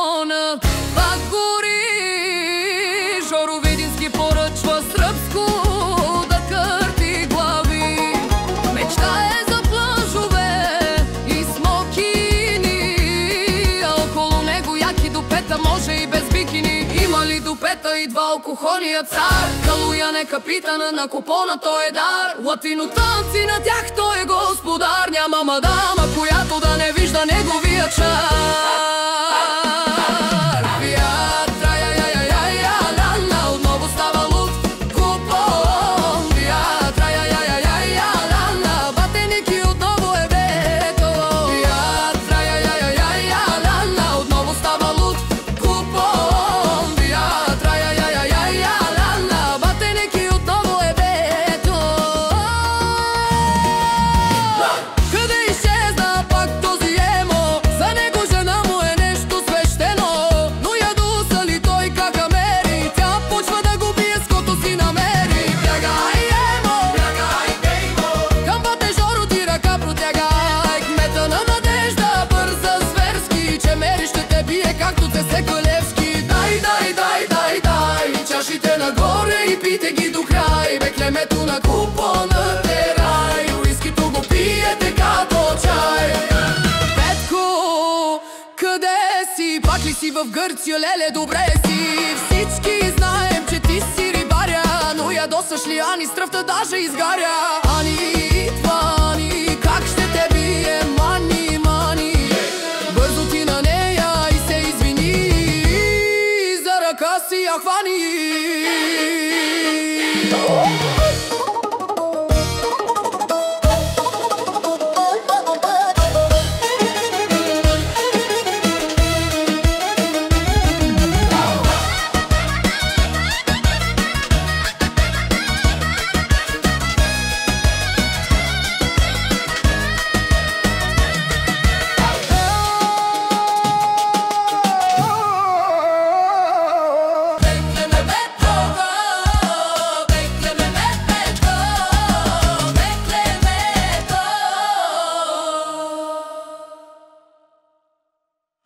купона. Пак гори, Жоро Видински поръчва сръбско да кърти глави. Мечта е за плажове и смокини, а около него яки допета, може и без бикини. Има ли допета и два алкохолния цар? Калуян е капитана на купона, той е дар. Латинотанци на тях той е господар. Няма мадама, която да не вижда неговия чар. Пийте ги до край, бе клемето на купона е рай. Уискито го пиете като чай. Петко, къде си? Пак ли си в Гърция, леле, добре си? Всички знаем, че ти си рибаря, но ядосаш ли Ани с тръвта даже изгаря. Ани